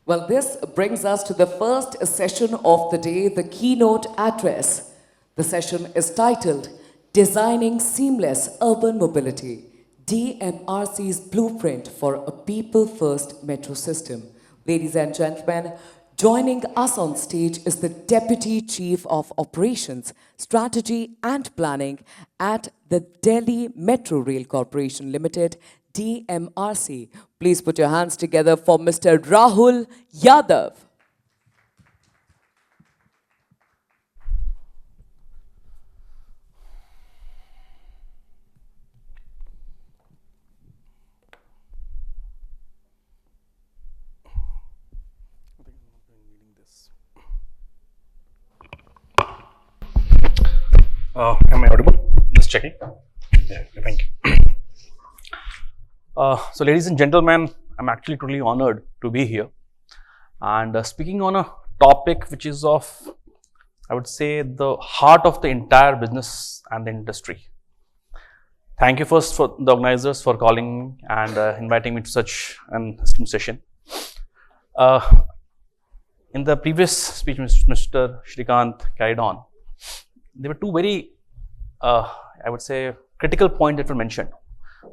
Well, this brings us to the first session of the day, the keynote address. The session is titled Designing Seamless Urban Mobility, DMRC's Blueprint for a People-First Metro System. Ladies and gentlemen, joining us on stage is the Deputy Chief of Operations, Strategy and Planning at the Delhi Metro Rail Corporation Limited, DMRC. Please put your hands together for Mr. Rahul Yadav. Am I audible? Just checking. Yeah, thank you. So, ladies and gentlemen, I'm actually truly honored to be here and speaking on a topic which is of, I would say, the heart of the entire business and the industry. Thank you first for the organizers for calling me and inviting me to such an esteemed session. In the previous speech, Mr. Shrikant carried on. There were two very, I would say, critical points that were mentioned.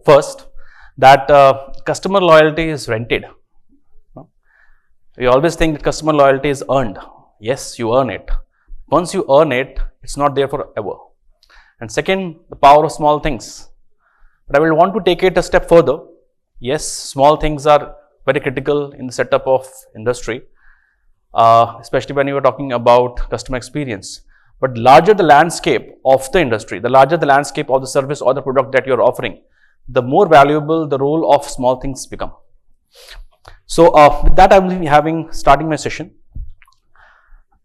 First, that customer loyalty is rented. We always think that customer loyalty is earned. Yes, you earn it. Once you earn it, it's not there forever. And second, the power of small things. But I will want to take it a step further. Yes, small things are very critical in the setup of industry, especially when you are talking about customer experience. But larger the landscape of the industry, the larger the landscape of the service or the product that you're offering, the more valuable the role of small things become. So with that, I will be starting my session.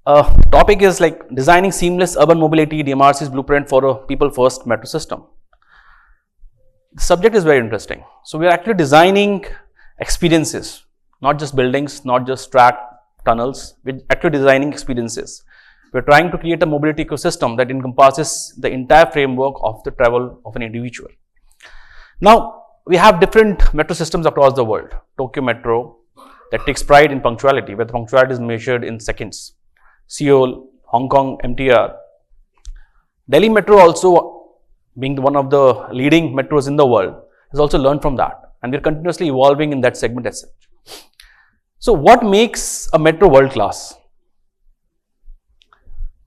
Topic is like designing seamless urban mobility, DMRC's blueprint for a people-first metro system. The subject is very interesting. So we are actually designing experiences, not just buildings, not just track, tunnels. We're actually designing experiences. We're trying to create a mobility ecosystem that encompasses the entire framework of the travel of an individual. Now, we have different metro systems across the world. Tokyo Metro, that takes pride in punctuality, where the punctuality is measured in seconds. Seoul, Hong Kong, MTR. Delhi Metro also, being one of the leading metros in the world, has also learned from that. And we're continuously evolving in that segment as such. So, what makes a metro world-class?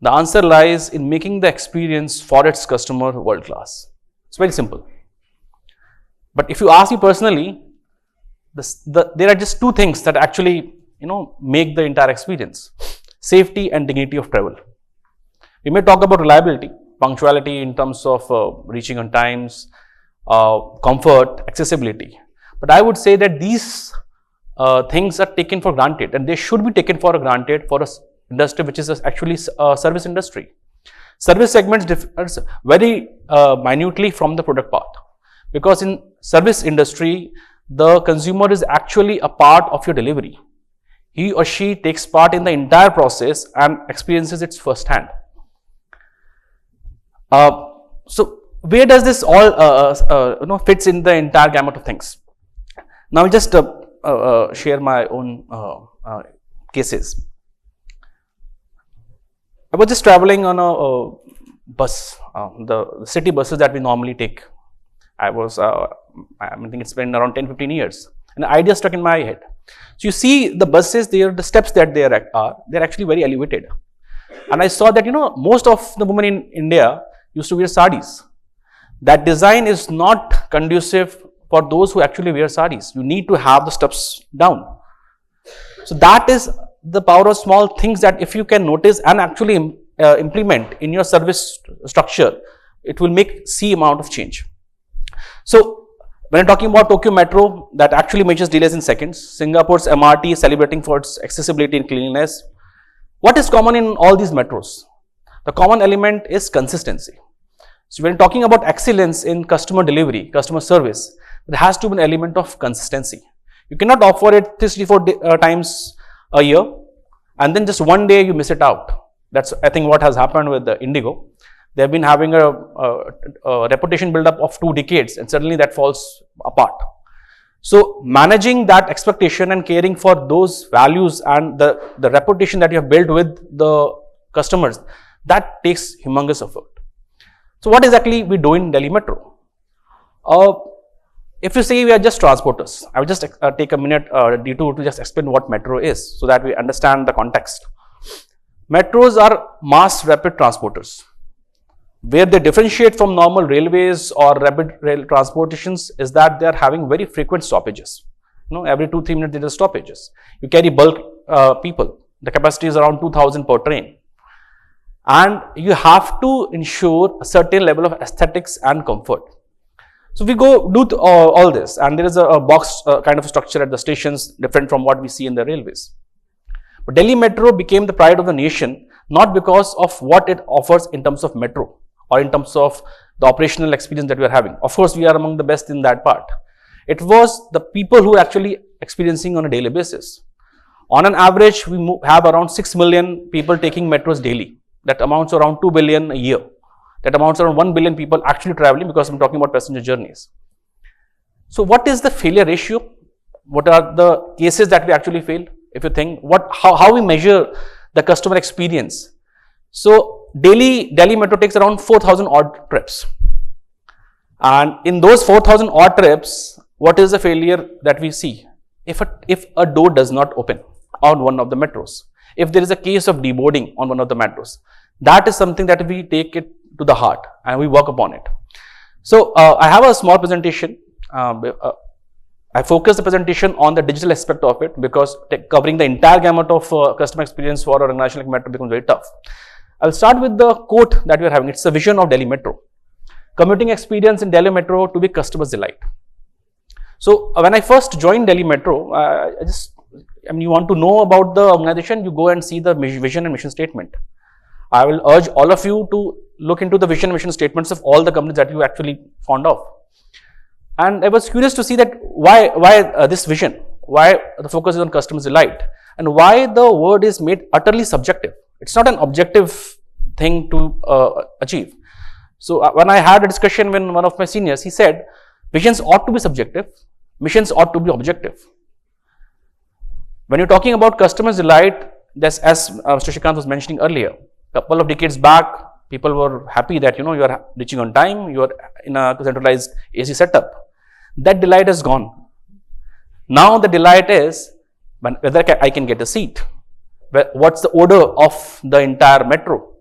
The answer lies in making the experience for its customer world-class. It's very simple. But if you ask me personally, there are just two things that actually, make the entire experience: safety and dignity of travel. We may talk about reliability, punctuality in terms of reaching on times, comfort, accessibility. But I would say that these things are taken for granted, and they should be taken for granted for a industry which is actually a service industry. Service segments differs very minutely from the product part, because in service industry, the consumer is actually a part of your delivery. He or she takes part in the entire process and experiences it firsthand. So where does this all fits in the entire gamut of things? Now I'll just share my own cases. I was just traveling on a bus, the city buses that we normally take. I think it's been around 10-15 years. And the idea stuck in my head. So you see the buses, the steps that they're actually very elevated. And I saw that, most of the women in India used to wear saris. That design is not conducive for those who actually wear saris. You need to have the steps down. So that is the power of small things that if you can notice and actually implement in your service structure, it will make C amount of change. So when I'm talking about Tokyo Metro, that actually measures delays in seconds. Singapore's MRT is celebrating for its accessibility and cleanliness. What is common in all these metros? The common element is consistency. So when talking about excellence in customer delivery, customer service, there has to be an element of consistency. You cannot offer it 3-4 times a year and then just one day you miss it out. That's, I think, what has happened with the Indigo. They've been having a reputation build up of 2 decades and suddenly that falls apart. So managing that expectation and caring for those values and the reputation that you have built with the customers, that takes humongous effort. So what exactly we do in Delhi Metro? If you say we are just transporters, I will just take a minute detour to just explain what metro is so that we understand the context. Metros are mass rapid transporters. Where they differentiate from normal railways or rapid rail transportations is that they are having very frequent stoppages. Every 2-3 minutes there are stoppages. You carry bulk people. The capacity is around 2,000 per train. And you have to ensure a certain level of aesthetics and comfort. So we go do all this, and there is a box kind of structure at the stations, different from what we see in the railways. But Delhi Metro became the pride of the nation, not because of what it offers in terms of metro or in terms of the operational experience that we are having. Of course, we are among the best in that part. It was the people who are actually experiencing on a daily basis. On an average, we have around 6 million people taking metros daily. That amounts to around 2 billion a year. That amounts to around 1 billion people actually traveling, because I'm talking about passenger journeys. So what is the failure ratio? What are the cases that we actually fail? If you think, how we measure the customer experience. So Delhi Metro takes around 4,000 odd trips. And in those 4,000 odd trips, what is the failure that we see? If a door does not open on one of the metros, if there is a case of deboarding on one of the metros, that is something that we take it to the heart and we work upon it. So I have a small presentation. I focus the presentation on the digital aspect of it, because covering the entire gamut of customer experience for an organization like Metro becomes very tough. I'll start with the quote that we are having. It's the vision of Delhi Metro. Commuting experience in Delhi Metro to be customer's delight. So when I first joined Delhi Metro, you want to know about the organization, you go and see the vision and mission statement. I will urge all of you to look into the vision and mission statements of all the companies that you actually fond of. And I was curious to see that why this vision, why the focus is on customer's delight, and why the word is made utterly subjective. It's not an objective thing to achieve. So when I had a discussion with one of my seniors, he said, visions ought to be subjective, missions ought to be objective. When you're talking about customer's delight, as Mr. Shrikant was mentioning earlier, a couple of decades back, people were happy that you are reaching on time, you are in a centralized AC setup. That delight is gone. Now the delight is whether I can get a seat, what's the odor of the entire metro,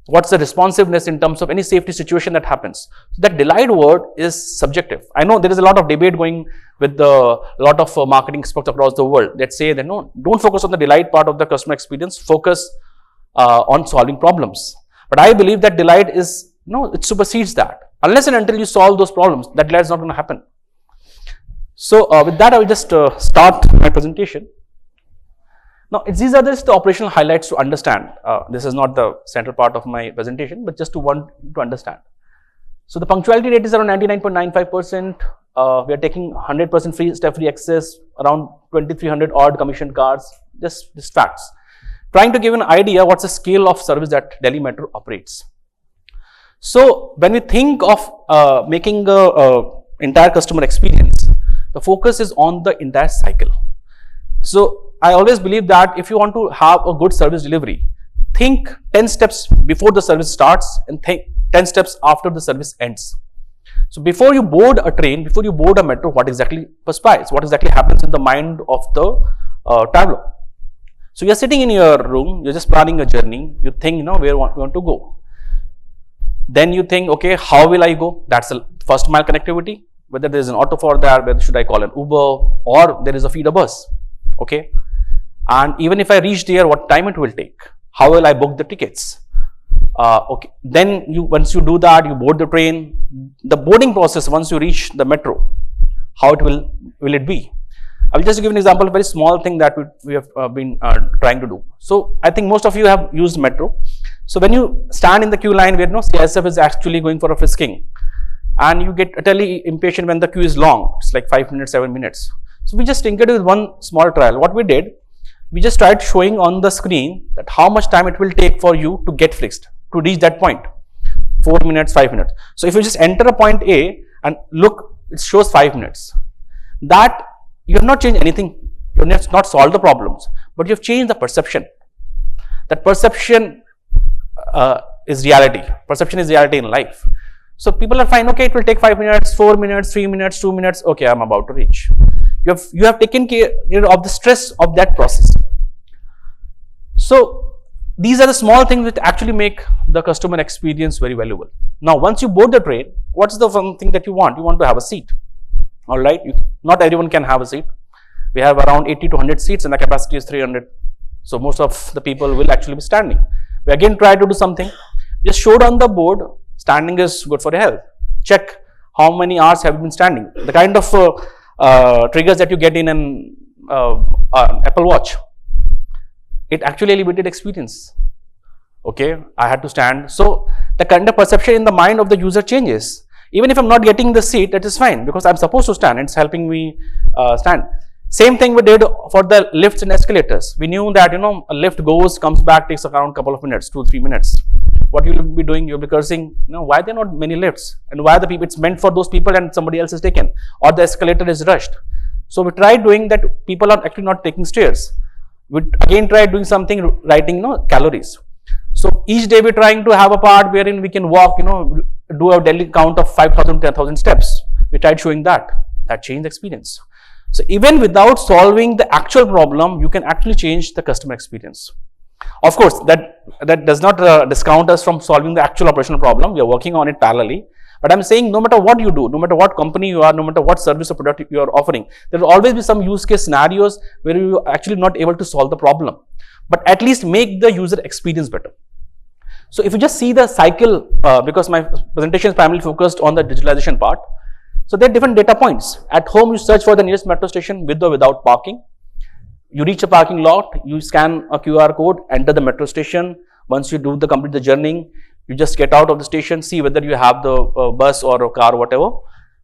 what's the responsiveness in terms of any safety situation that happens. So that delight word is subjective. I know there is a lot of debate going with a lot of marketing experts across the world that say that no, don't focus on the delight part of the customer experience, focus on solving problems. But I believe that delight is, it supersedes that. Unless and until you solve those problems, that delight is not going to happen. So with that, I will just start my presentation. Now, these are just the operational highlights to understand. This is not the central part of my presentation, but just to want to understand. So the punctuality rate is around 99.95%. We are taking 100% free step-free access, around 2,300 odd commissioned cars, just facts. Trying to give an idea what's the scale of service that Delhi Metro operates. So when we think of making the entire customer experience, the focus is on the entire cycle. So I always believe that if you want to have a good service delivery, think 10 steps before the service starts and think 10 steps after the service ends. So before you board a train, before you board a metro, what exactly perspires? What exactly happens in the mind of the traveler? So you're sitting in your room, you're just planning a journey, you think, where you want to go. Then you think, okay, how will I go? That's the first mile connectivity. Whether there is an auto for that, whether should I call an Uber, or there is a feeder bus. Okay. And even if I reach there, what time it will take? How will I book the tickets? Okay. Then once you do that, you board the train. The boarding process, once you reach the metro, how will it be? I will just give an example of a very small thing that we have been trying to do. So I think most of you have used metro. So when you stand in the queue line where CSF is actually going for a frisking, and you get utterly impatient when the queue is long, it's like 5 minutes, 7 minutes. So we just tinkered with one small trial. What we did, we just tried showing on the screen that how much time it will take for you to get fixed, to reach that point. 4 minutes, 5 minutes. So if you just enter a point A and look, it shows 5 minutes. That you have not changed anything. You have not solved the problems, but you have changed the perception. That perception is reality. Perception is reality in life. So people are fine. Okay, it will take 5 minutes, 4 minutes, 3 minutes, 2 minutes. Okay, I'm about to reach. You have taken care of the stress of that process. So these are the small things which actually make the customer experience very valuable. Now, once you board the train, what's the one thing that you want? You want to have a seat. All right. Not everyone can have a seat. We have around 80 to 100 seats and the capacity is 300. So most of the people will actually be standing. We again try to do something. Just showed on the board, standing is good for your health. Check how many hours have you been standing. The kind of triggers that you get in an Apple Watch. It actually elevated experience. Okay, I had to stand. So the kind of perception in the mind of the user changes. Even if I'm not getting the seat, that is fine because I'm supposed to stand. It's helping me stand. Same thing we did for the lifts and escalators. We knew that a lift goes, comes back, takes around a couple of minutes, 2-3 minutes. What you'll be doing, you'll be cursing, why there are not many lifts and why the people, it's meant for those people and somebody else is taken or the escalator is rushed. So we tried doing that. People are actually not taking stairs. We again tried doing something, writing calories. So each day we're trying to have a part wherein we can walk, do a daily count of 5,000, 10,000 steps. We tried showing that. That changed the experience. So even without solving the actual problem, you can actually change the customer experience. Of course, that does not discount us from solving the actual operational problem. We are working on it parallelly. But I'm saying no matter what you do, no matter what company you are, no matter what service or product you are offering, there will always be some use case scenarios where you are actually not able to solve the problem. But at least make the user experience better. So if you just see the cycle, because my presentation is primarily focused on the digitalization part. So there are different data points. At home, you search for the nearest metro station with or without parking. You reach a parking lot, you scan a QR code, enter the metro station. Once you complete the journey, you just get out of the station, see whether you have the bus or a car or whatever,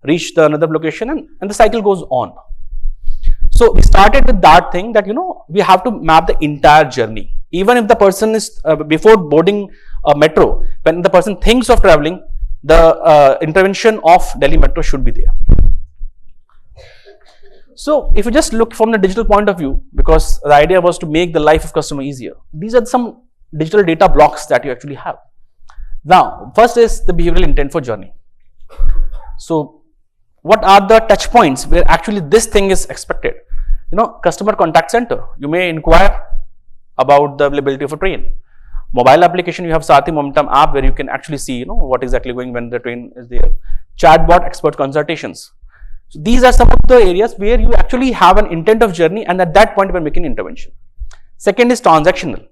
reach the another location and the cycle goes on. So we started with that thing that, we have to map the entire journey. Even if the person is, before boarding a metro, when the person thinks of traveling, the intervention of Delhi Metro should be there. So if you just look from the digital point of view, because the idea was to make the life of customer easier, these are some digital data blocks that you actually have. Now, first is the behavioral intent for journey. So what are the touch points where actually this thing is expected? Customer contact center. You may inquire about the availability of a train. Mobile application, you have Sathi Momentum app where you can actually see, what exactly going when the train is there. Chatbot expert consultations. So these are some of the areas where you actually have an intent of journey and at that point we are making intervention. Second is transactional.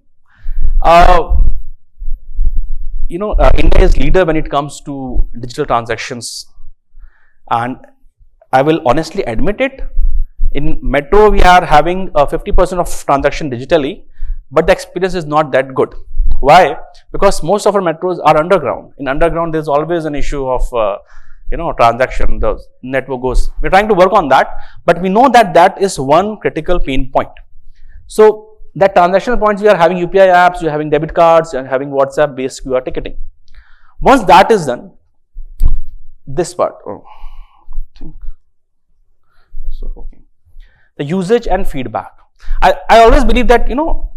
India is leader when it comes to digital transactions, and I will honestly admit it. In metro, we are having 50% of transaction digitally, but the experience is not that good. Why? Because most of our metros are underground. In underground, there's always an issue of transaction. The network goes. We're trying to work on that, but we know that that is one critical pain point. So that transactional points, we are having UPI apps, we are having debit cards, and having WhatsApp based QR ticketing. Once that is done, this part, the usage and feedback. I always believe that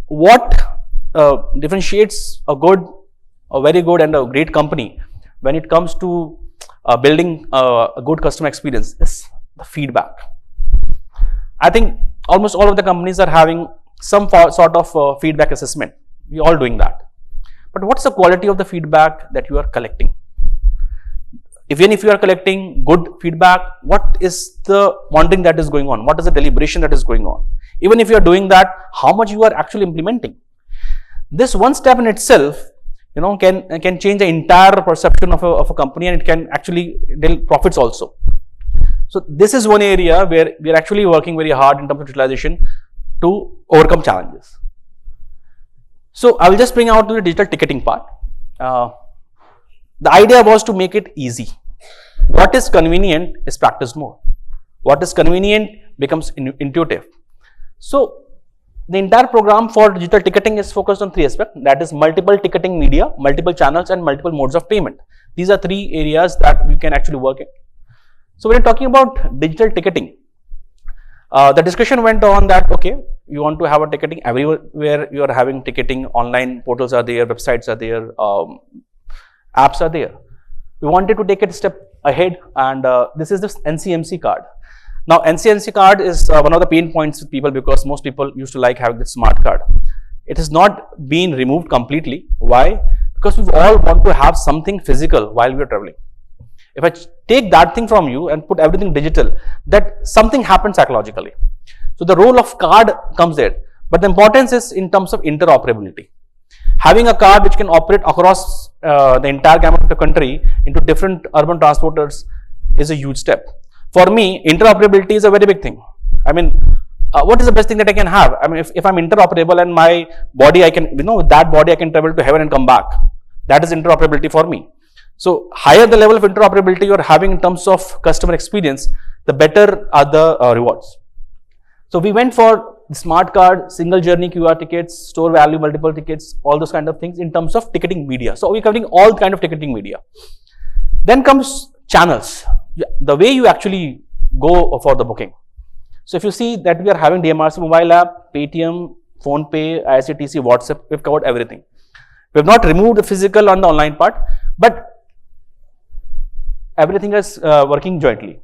what differentiates a very good and a great company when it comes to building a good customer experience is the feedback. I think almost all of the companies are having some sort of feedback assessment. We are all doing that. But what's the quality of the feedback that you are collecting? Even if you are collecting good feedback, what is the monitoring that is going on? What is the deliberation that is going on? Even if you are doing that, how much you are actually implementing? This one step in itself, can change the entire perception of a company, and it can actually deal profits also. So this is one area where we are actually working very hard in terms of utilization to overcome challenges. So I will just bring out to the digital ticketing part. The idea was to make it easy. What is convenient is practiced more. What is convenient becomes intuitive. So the entire program for digital ticketing is focused on three aspects, that is multiple ticketing media, multiple channels and multiple modes of payment. These are three areas that we can actually work in. So when you're talking about digital ticketing, The discussion went on that, okay, you want to have a ticketing everywhere, you are having ticketing, online portals are there, websites are there, apps are there. We wanted to take it a step ahead, and this is this NCMC card. Now, NCMC card is one of the pain points with people, because most people used to like having the smart card. It has not been removed completely. Why? Because we all want to have something physical while we are traveling. If I take that thing from you and put everything digital, that something happens psychologically. So the role of card comes there, but the importance is in terms of interoperability. Having a card which can operate across the entire gamut of the country into different urban transporters is a huge step. For me, interoperability is a very big thing. I mean, what is the best thing that I can have? I mean, if I'm interoperable and my body, I can, with that body I can travel to heaven and come back. That is interoperability for me. So, higher the level of interoperability you are having in terms of customer experience, the better are the rewards. So, we went for the smart card, single journey QR tickets, store value, multiple tickets, all those kind of things in terms of ticketing media. So, we're covering all kind of ticketing media. Then comes channels, the way you actually go for the booking. So, if you see that we are having DMRC mobile app, Paytm, PhonePe, IRCTC, WhatsApp, we've covered everything. We have not removed the physical on the online part, but everything is working jointly.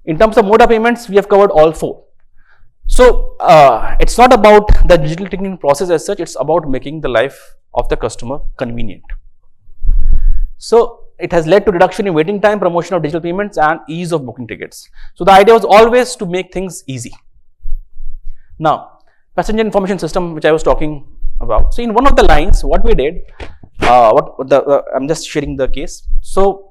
In terms of mode of payments, we have covered all four. So, it's not about the digital ticketing process as such, it's about making the life of the customer convenient. So, it has led to reduction in waiting time, promotion of digital payments, and ease of booking tickets. So, the idea was always to make things easy. Now, passenger information system, which I was talking about. So, in one of the lines, what we did, I'm just sharing the case. So,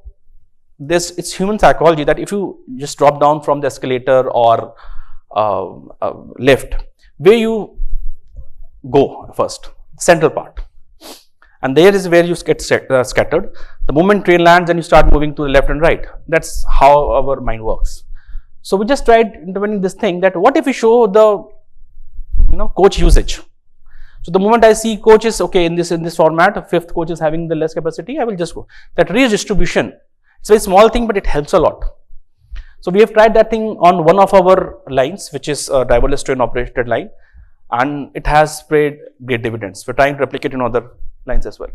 it's human psychology that if you just drop down from the escalator or lift, where you go first, central part, and there is where you get scattered. The moment train lands and you start moving to the left and right. That's how our mind works. So we just tried implementing this thing that what if we show the coach usage. So the moment I see coaches, okay, in this format, fifth coach is having the less capacity, I will just go. That redistribution, it's a very small thing, but it helps a lot. So we have tried that thing on one of our lines, which is a driverless train operated line, and it has paid great dividends. We're trying to replicate in other lines as well.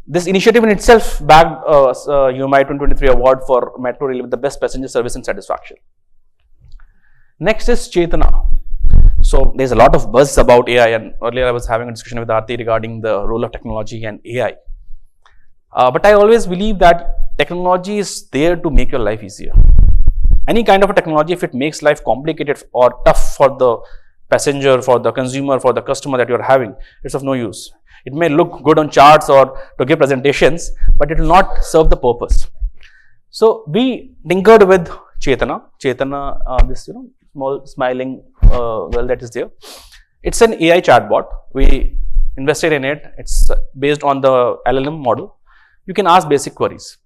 This initiative in itself bagged UMI 2023 award for Metro Rail with the best passenger service and satisfaction. Next is Chetana. So there's a lot of buzz about AI, and earlier I was having a discussion with Aarti regarding the role of technology and AI. But I always believe that technology is there to make your life easier. Any kind of a technology, if it makes life complicated or tough for the passenger, for the consumer, for the customer that you're having, it's of no use. It may look good on charts or to give presentations, but it will not serve the purpose. So we tinkered with Chetana, this small smiling girl that is there. It's an AI chatbot. We invested in it. It's based on the LLM model. You can ask basic queries.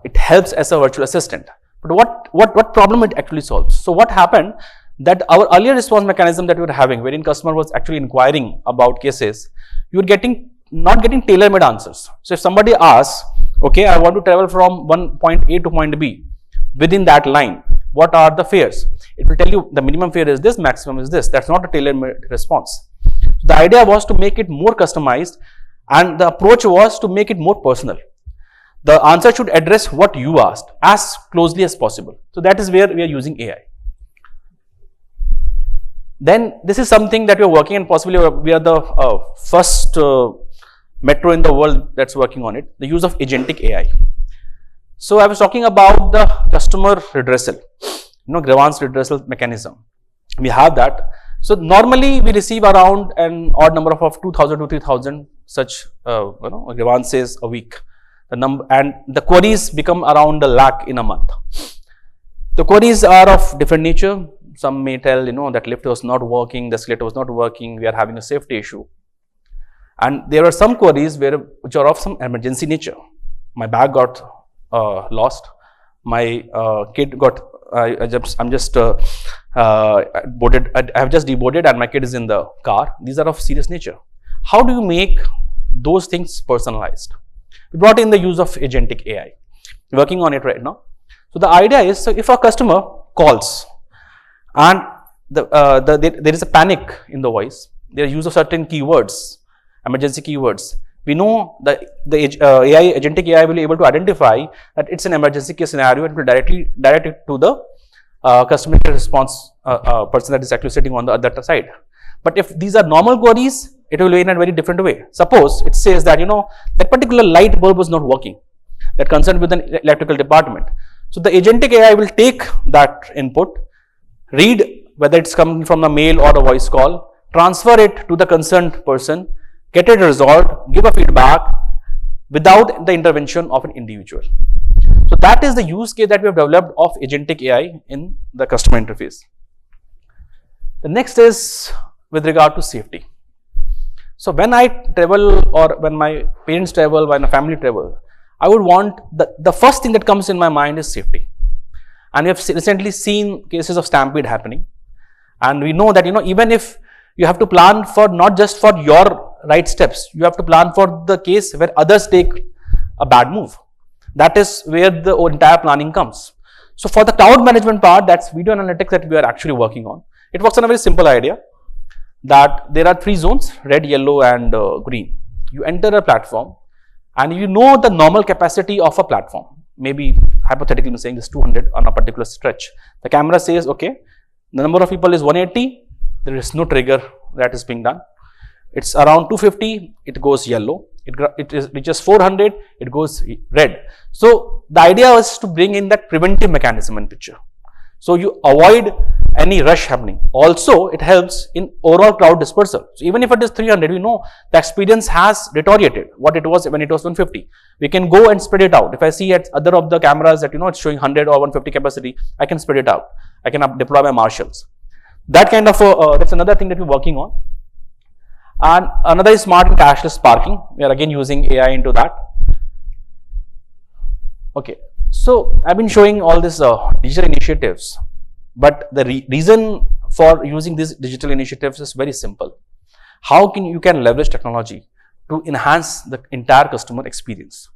It helps as a virtual assistant. But what problem it actually solves? So what happened that our earlier response mechanism that we were having, wherein customer was actually inquiring about cases, you were not getting tailor-made answers. So if somebody asks, okay, I want to travel from point A to point B, within that line, what are the fares? It will tell you the minimum fare is this, maximum is this. That's not a tailor-made response. The idea was to make it more customized, and the approach was to make it more personal. The answer should address what you asked as closely as possible. So that is where we are using AI. Then this is something that we are working, and possibly we are the first metro in the world that's working on it, the use of agentic AI. So I was talking about the customer redressal, grievance redressal mechanism. We have that. So normally we receive around an odd number of 2,000 to 3,000 such grievances a week. And the queries become around 1 lakh in a month. The queries are of different nature. Some may tell, that lift was not working, the escalator was not working, we are having a safety issue. And there are some queries which are of some emergency nature. My bag got lost, my kid got, I have just deboarded and my kid is in the car. These are of serious nature. How do you make those things personalized? We brought in the use of agentic AI. We're working on it right now. So the idea is, so if a customer calls, and there is a panic in the voice. There is use of certain keywords, emergency keywords. We know that the AI, agentic AI will be able to identify that it's an emergency case scenario and will directly direct it to the customer response person that is actually sitting on the other side. But if these are normal queries, it will be in a very different way. Suppose it says that, that particular light bulb was not working, that concerned with an electrical department. So the agentic AI will take that input, read whether it's coming from a mail or a voice call, transfer it to the concerned person, get it resolved, give a feedback without the intervention of an individual. So that is the use case that we have developed of agentic AI in the customer interface. The next is with regard to safety. So when I travel, or when my parents travel, when a family travel, I would want the first thing that comes in my mind is safety. And we have recently seen cases of stampede happening. And we know that, even if you have to plan for not just for your right steps, you have to plan for the case where others take a bad move. That is where the entire planning comes. So for the cloud management part, that's video analytics that we are actually working on. It works on a very simple idea that there are 3 zones, red, yellow and green. You enter a platform and you know the normal capacity of a platform. Maybe hypothetically I'm saying this 200 on a particular stretch. The camera says, okay, the number of people is 180, there is no trigger that is being done. It's around 250, it goes yellow. It reaches 400, it goes red. So the idea was to bring in that preventive mechanism in picture. So you avoid any rush happening. Also, it helps in overall crowd dispersal. So even if it is 300, we know the experience has deteriorated what it was when it was 150. We can go and spread it out. If I see at other of the cameras that it's showing 100 or 150 capacity, I can spread it out. I can deploy my marshals. That kind of that's another thing that we're working on. And another is smart and cashless parking. We are again using AI into that. Okay, so I've been showing all these digital initiatives, but the reason for using these digital initiatives is very simple. How you can leverage technology to enhance the entire customer experience.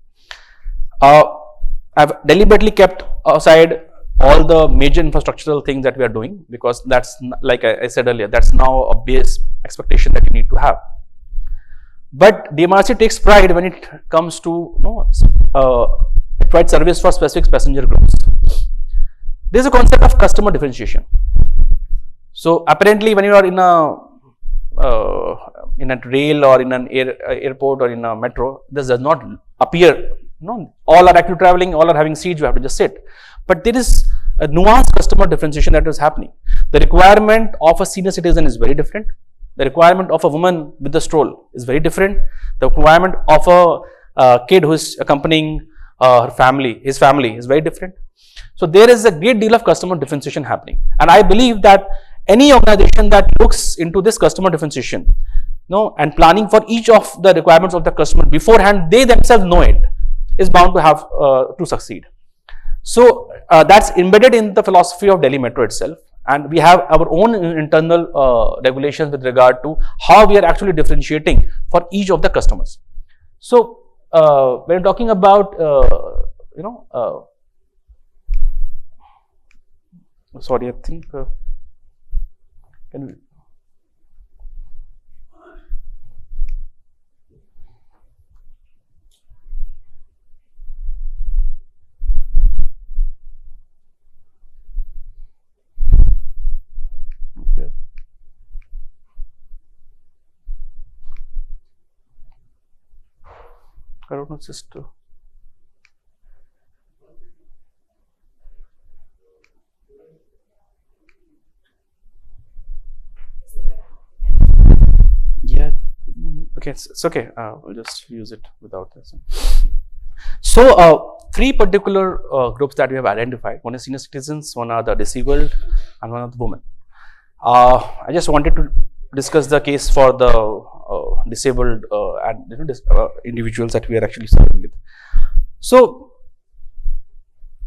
I've deliberately kept aside all the major infrastructural things that we are doing, because that's, like I said earlier, that's now a base expectation that you need to have. But DMRC takes pride when it comes to provide service for specific passenger groups. There is a concept of customer differentiation. So apparently, when you are in a rail or in an airport or in a metro, this does not appear. All are actually traveling, all are having seats. You have to just sit. But there is a nuanced customer differentiation that is happening. The requirement of a senior citizen is very different. The requirement of a woman with a stroll is very different. The requirement of a kid who is accompanying his family is very different. So there is a great deal of customer differentiation happening. And I believe that any organization that looks into this customer differentiation, and planning for each of the requirements of the customer beforehand, they themselves know it, is bound to have to succeed. So that's embedded in the philosophy of Delhi Metro itself, and we have our own internal regulations with regard to how we are actually differentiating for each of the customers. So when you're talking about sorry, I think can we? Okay. I don't know, just yeah, okay, it's okay. We'll just use it without this. So, 3 particular groups that we have identified. One is senior citizens, one are the disabled, and one are the women. I just wanted to discuss the case for the disabled and individuals that we are actually serving with. So,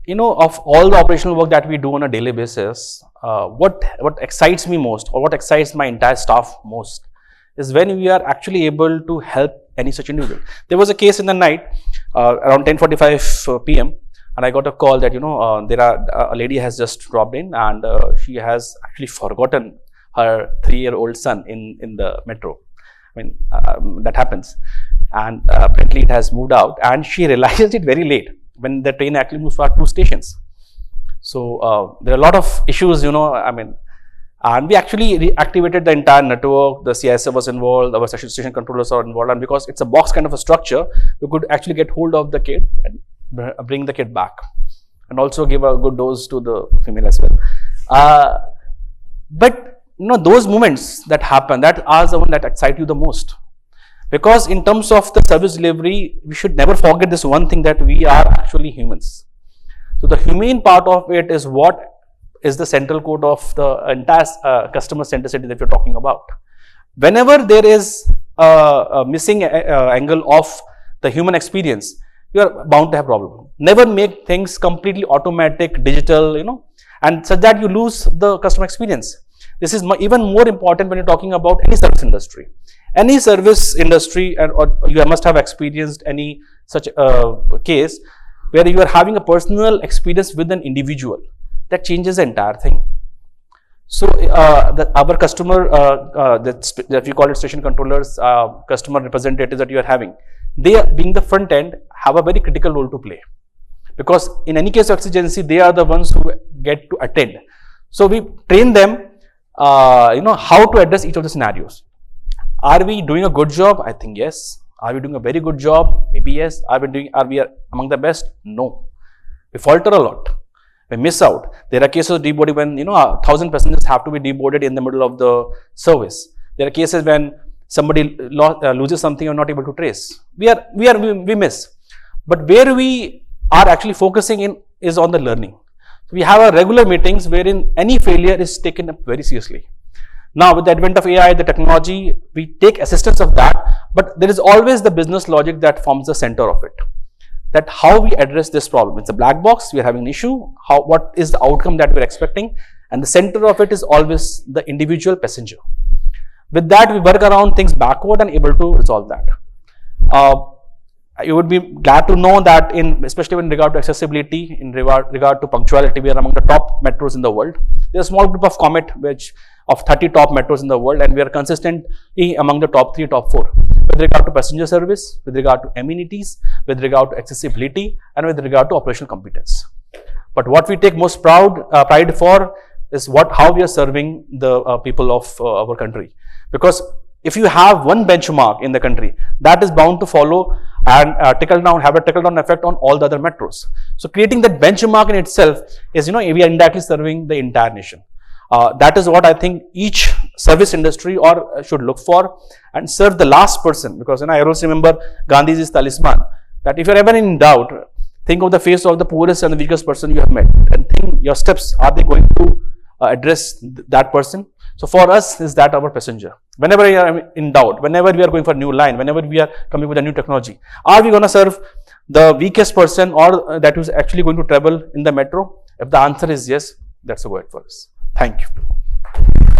of all the operational work that we do on a daily basis, what excites me most, or what excites my entire staff most, is when we are actually able to help any such individual. There was a case in the night around 10:45 p.m. and I got a call that a lady has just dropped in, and she has actually forgotten her 3-year-old son in the metro. I mean, that happens, and apparently it has moved out, and she realized it very late when the train actually moves for 2 stations. So there are a lot of issues, and we actually reactivated the entire network. The CISF was involved, our station controllers are involved, and because it's a box kind of a structure, we could actually get hold of the kid and bring the kid back, and also give a good dose to the female as well. But those moments that happen, that are the one that excite you the most, because in terms of the service delivery, we should never forget this one thing, that we are actually humans. So the humane part of it is what is the central core of the entire customer centricity that we're talking about. Whenever there is a missing angle of the human experience, you are bound to have problem. Never make things completely automatic, digital, and such that you lose the customer experience. This is even more important when you're talking about any service industry. Any service industry, or you must have experienced any such case where you are having a personal experience with an individual. That changes the entire thing. So our customer, that we call it station controllers, customer representatives that you are having, they, being the front end, have a very critical role to play, because in any case of exigency, they are the ones who get to attend. So we train them how to address each of the scenarios. Are we doing a good job? I think yes. Are we doing a very good job? Maybe yes. Are we among the best? No. We falter a lot. We miss out. There are cases of deboarding when 1,000 passengers have to be deboarded in the middle of the service. There are cases when somebody loses something and not able to trace. We miss. But where we are actually focusing in is on the learning. We have our regular meetings wherein any failure is taken up very seriously. Now, with the advent of AI, the technology, we take assistance of that, but there is always the business logic that forms the center of it. That how we address this problem. It's a black box, we are having an issue, what is the outcome that we're expecting, and the center of it is always the individual passenger. With that, we work around things backward and able to resolve that. You would be glad to know that especially in regard to accessibility, in regard to punctuality, we are among the top metros in the world. There's a small group of Comet of 30 top metros in the world, and we are consistently among the top 3, top 4. With regard to passenger service, with regard to amenities, with regard to accessibility, and with regard to operational competence. But what we take most pride for is how we are serving the people of our country. Because if you have one benchmark in the country, that is bound to follow and have a trickle-down effect on all the other metros. So creating that benchmark in itself is, we are indirectly serving the entire nation. That is what I think each service industry should look for, and serve the last person. Because I always remember Gandhiji's talisman, that if you're ever in doubt, think of the face of the poorest and the weakest person you have met, and think your steps, are they going to address that person? So for us, is that our passenger? Whenever we are in doubt, whenever we are going for a new line, whenever we are coming with a new technology, are we going to serve the weakest person, or that is actually going to travel in the metro? If the answer is yes, that's a word for us. Thank you.